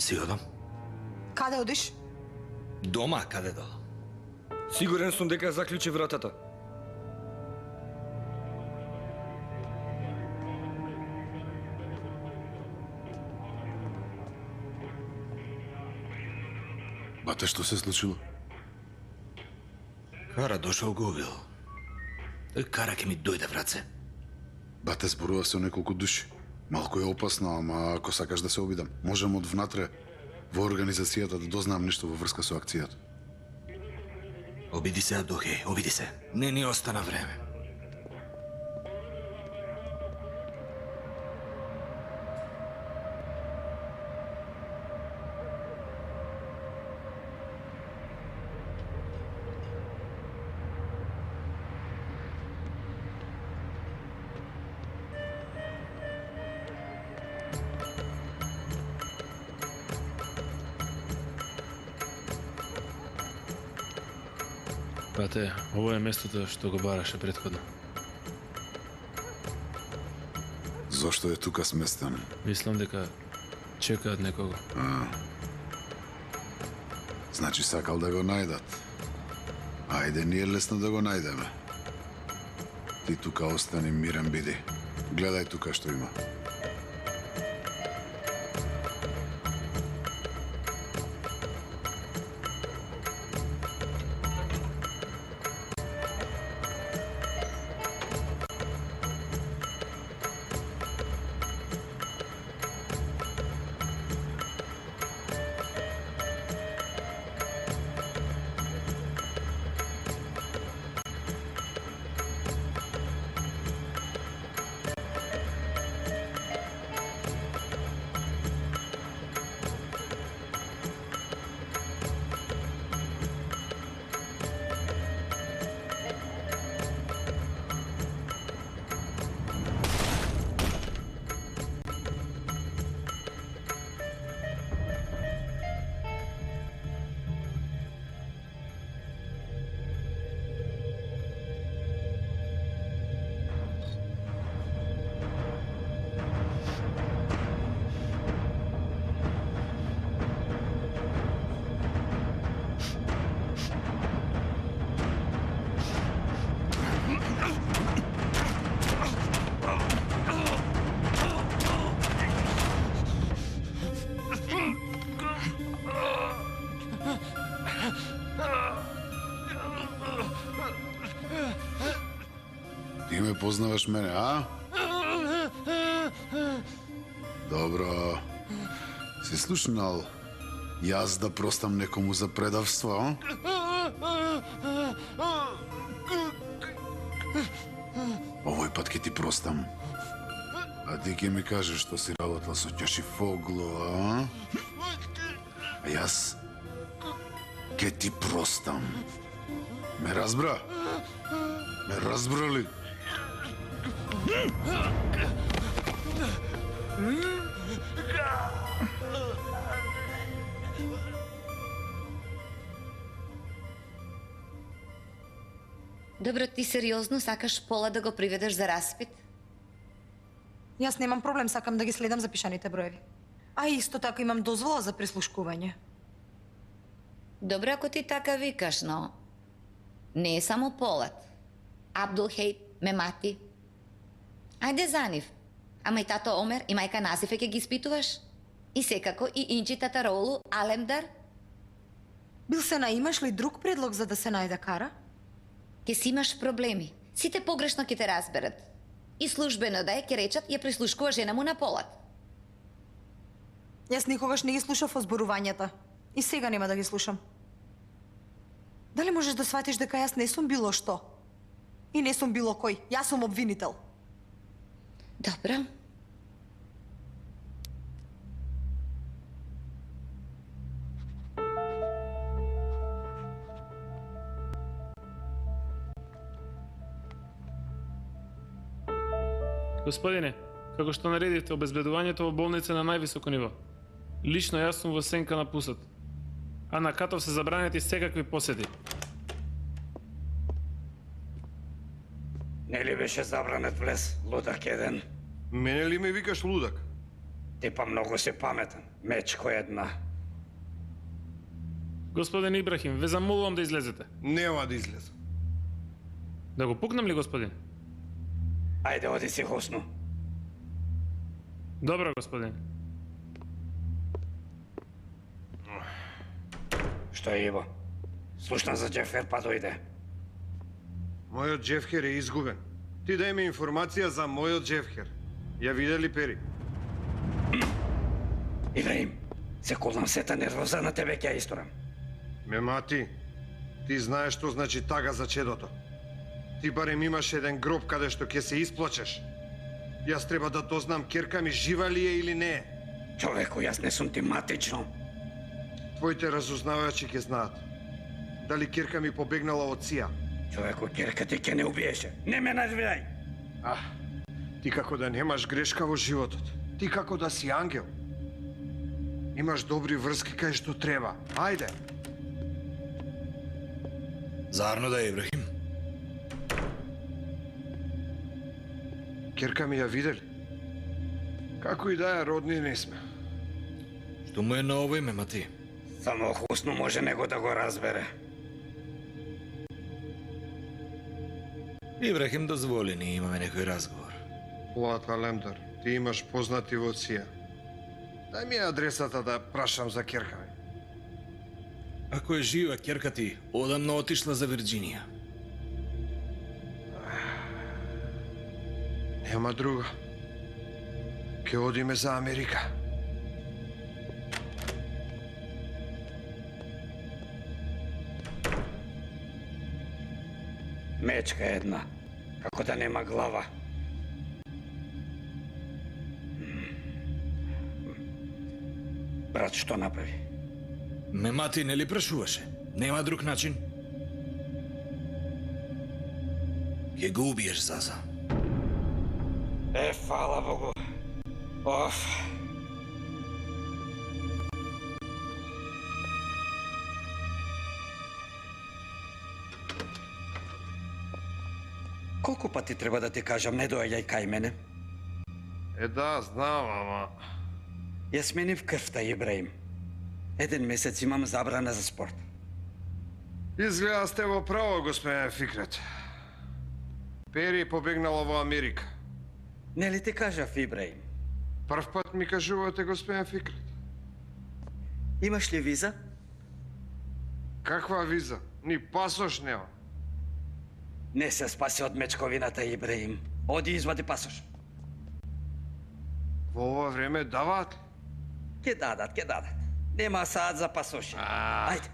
Си одам. Каде одиш? Дома, каде да? Сигурен сум дека заклучи вратата. Бате, што се случило? Кара дошол го убил. Кара ќе ми дојде в раце. Бате, зборува се о неколку души. Малку е опасно, ама ако сакаш да се обидам, можам од внатре во организацијата да дознам нешто во врска со акцијата. Обиди се, Абдулхеј, обиди се. Не ни остана време. Бате, ово е местото што го бараше претходно. Зошто е тука сместен? Мислам дека чекаат некого. Значи сакал да го најдат. Ајде, ние лесно да го најдеме. Ти тука остани мирен биди. Гледај тука што има. Ти ме познаваш мене, а? Добро. Си слушнал јас да простам некому за предавство, а? Овој пат ќе ти простам. А ти ќе ми кажеш што си работал со Ќашифоглу, а? А јас ќе ти простам. Ме разбра? Ме разбра ли? Добро, ти сериозно сакаш Пола да го приведеш за распит? Јас немам проблем, сакам да ги следам запишаните броеви. А исто така имам дозвола за прислушкување. Добро, ако ти така викаш, но не е само Полат. Абдулхеј, Мемати. Ајде за нив. Ама и тато Омер и мајка Назифе ќе ги испитуваш? И секако и инчитата Роулу, Алемдар? Бил Сена, имаш ли друг предлог за да се најде Кара? Ке си имаш проблеми. Сите погрешно ќе те разберат. И службено да е, ќе речат, ја прислушкува жена му на Полат. Јас никогаш не ги слушав озборувањата. И сега нема да ги слушам. Дали можеш да сватиш дека јас не сум било што? И не сум било кој. Јас сум обвинител. Добро. Господине, како што наредивте обезбедувањето во болница на највисоко ниво. Лично јас сум во сенка на пусот. А на Катов се забранети секакви посети. Не ли беше забранет влез, лудак еден? Мене ли ме викаш лудак? Ти па многу си паметен. Мечко една. Господин Ибрахим, ве замолувам да излезете. Нема да излезам. Да го пукнам ли, господин? Ајде, оди си хосно. Добро, господин. Што е, Иво? Слушна за Джефер, па дојде. Мојот Джефхер е изгубен. Ти дај ми информација за мојот Джефхер. Ја видели Пери? Ибраим, се колнам сета нервоза на тебе ќе ја исторам. Мемати, ти знаеш што значи тага за чедото. Ти барем имаш еден гроб каде што ќе се исплачеш. Јас треба да дознам керка ми жива ли е или не е. Човеко, јас не сум тематично. Твоите разузнавачи ќе знаат. Дали керка ми побегнала од Сија? Човеко, керка ти ќе не убиеше. Не ме нажвијај. Ти како да немаш грешка во животот. Ти како да си ангел. Имаш добри врски кај што треба. Ајде. Зарно да е, Ибрахим. Керка ми ја видели? Како и да е, родни не сме. Што му е на овој, Мемати? Само хусно може него да го разбере. Ибрахим, дозволи, ние имаме некој разговор. Плат Алемдар, ти имаш познати во Сија. Дај ми адресата да прашам за керка ми. Ако е жива керка ти, одамна отишла за Вирџинија. Нема друга. Ке одиме за Америка. Мечка една, како да нема глава. Брат, што направи? Мемати не ли прашуваше? Нема друг начин? Ке го убиеш, Заза. Фала Богу. Оф. Колку пати треба да ти кажам, не доаѓај кај мене? Да, знам, ама... Ја сменив крвта, Ибраим. Еден месец имам забрана за спорт. Изгледа сте во право, господин Фикрет. Пери побегнала во Америка. Не ли ти кажав, Ибраим? Прв пат ми кажувате, господин Фикрет. Имаш ли виза? Каква виза? Ни пасош нема. Не се спаси од мечковината, Ибраим. Оди извади пасош. Во ова време даваат ли? Ке дадат, ке дадат. Нема саат за пасоши. Ајде.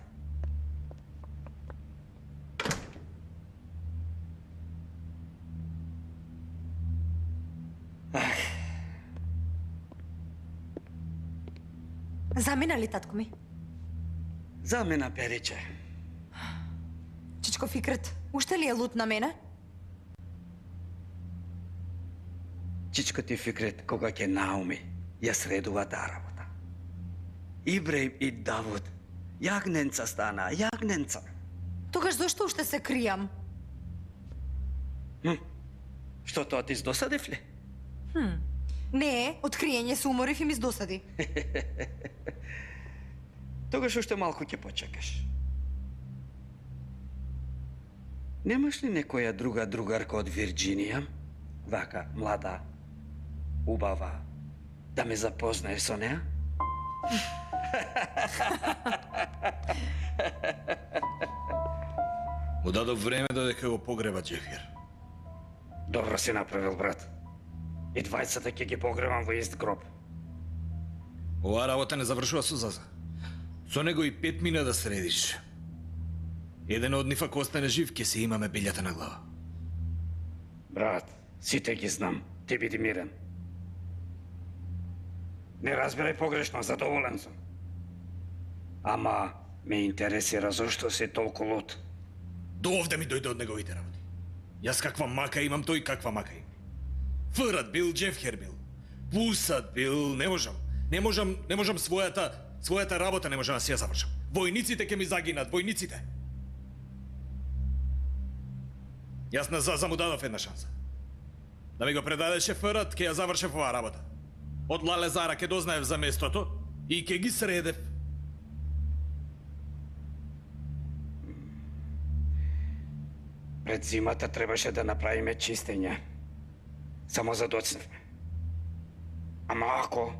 Замина ли, татко ми? За мене, Периче. Чичко Фикрет, уште ли е лут на мене? Чичко ти Фикрет, кога ќе науми, ја средува таа работа. Ибраим и Давуд, јагненца стана, јагненца. Тогаш зошто уште се кријам? Што тоа ти издосадив ли? Не, од криење се уморив и ми издосади. Тогаш уште малку ќе почекаш. Немаш ли некоја друга другарка од Вирџинија? Вака, млада, убава, да ме запознаеш со неа? Му дадов време додека го погреба Джефир. Добро си направил, брат. И двајцата ќе ги погребам во ист гроб. Ова работа не завршува со Заза. Со него и 5 мина да средиш. Еден од нив ако остане жив, ќе се имаме билјата на глава. Брат, сите ги знам. Ти биди мирен. Не разбирај погрешно, задоволен сум. Ама ме интересира зошто си толку лут. До овде ми дојде од неговите работи. Јас каква мака имам, тој каква мака има. Фрат бил, Джефхер бил. Пусат бил, не можам својата работа не можам да си ја завршам. Војниците ќе ми загинат, војниците. Јас на Заза му дадов една шанса. Да ми го предадеше Фрат, ќе ја завршев оваа работа. Од Лалезара ке дознаев за местото и ке ги средев. Пред зимата требаше да направиме чистење. Само задоцневме. Ама ако...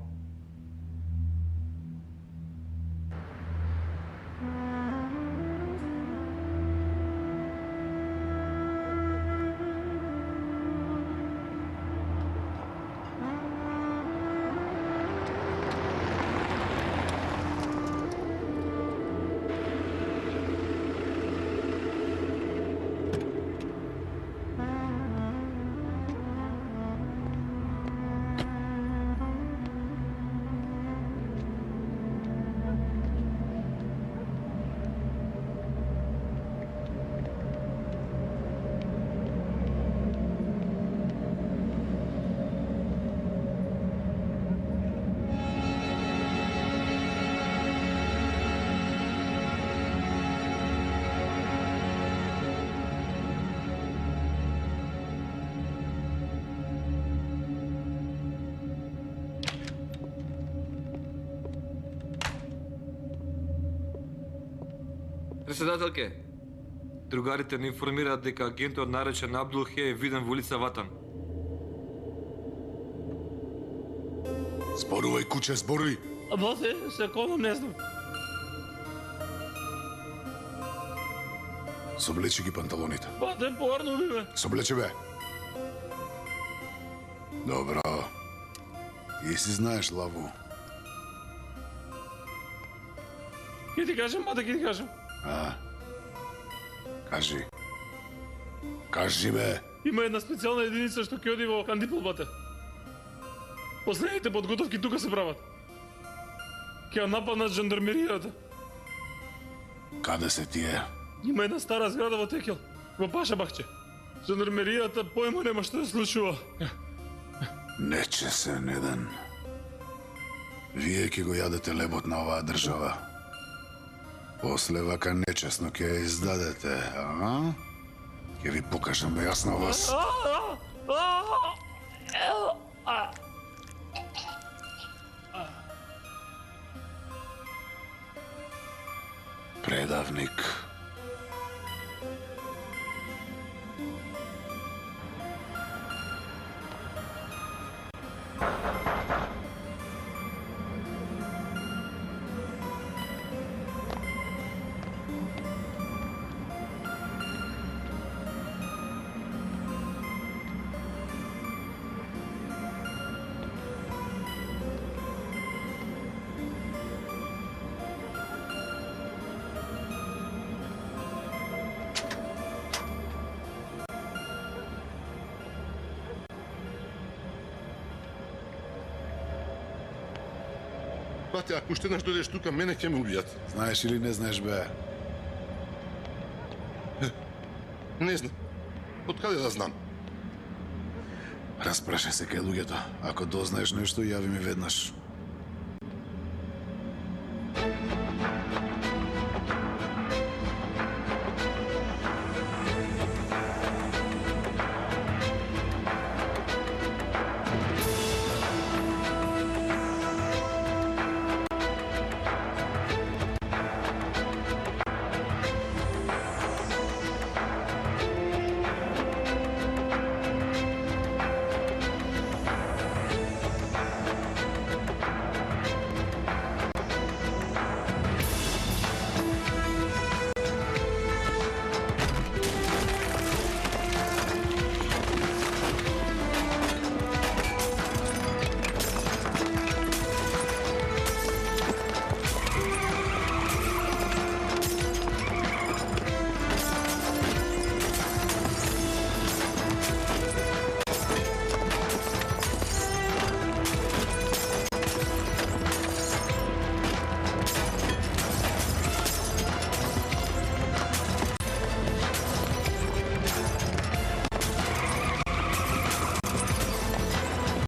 Председателке, другарите не информираат дека агентот наречен Абдул Хей е виден во улица Ватан. Зборувај, куче, збори! Боте, секунду не знам. Соблечи ги панталоните. Боте, порно би ме. Соблечи, бе! Добро. Ти си знаеш, Лаву. Ке ти кажам, боте, ке ти кажам. А? Кажи. Кажи, бе! Има една специјална единица што ќе оди во Кандипол, боте. Последните подготовки тука се прават. Ќе ја нападнат жандармеријата. Каде се тие? Има една стара зграда во Текел, во Пашабахче. Жандармеријата појма нема што се случува. Нечесен еден. Вие ќе го јадете лебот на оваа држава. После вака нечесно ќе ја издадете, а? Ќе ви покажам бе јас на вас. Предавник. Бате, ако уште еднаш дојдеш тука, мене ќе ме убијат. Знаеш или не знаеш, бе? Не знам. Од каде да знам? Распрашај се кај луѓето. Ако дознаеш нешто, јави ми веднаш.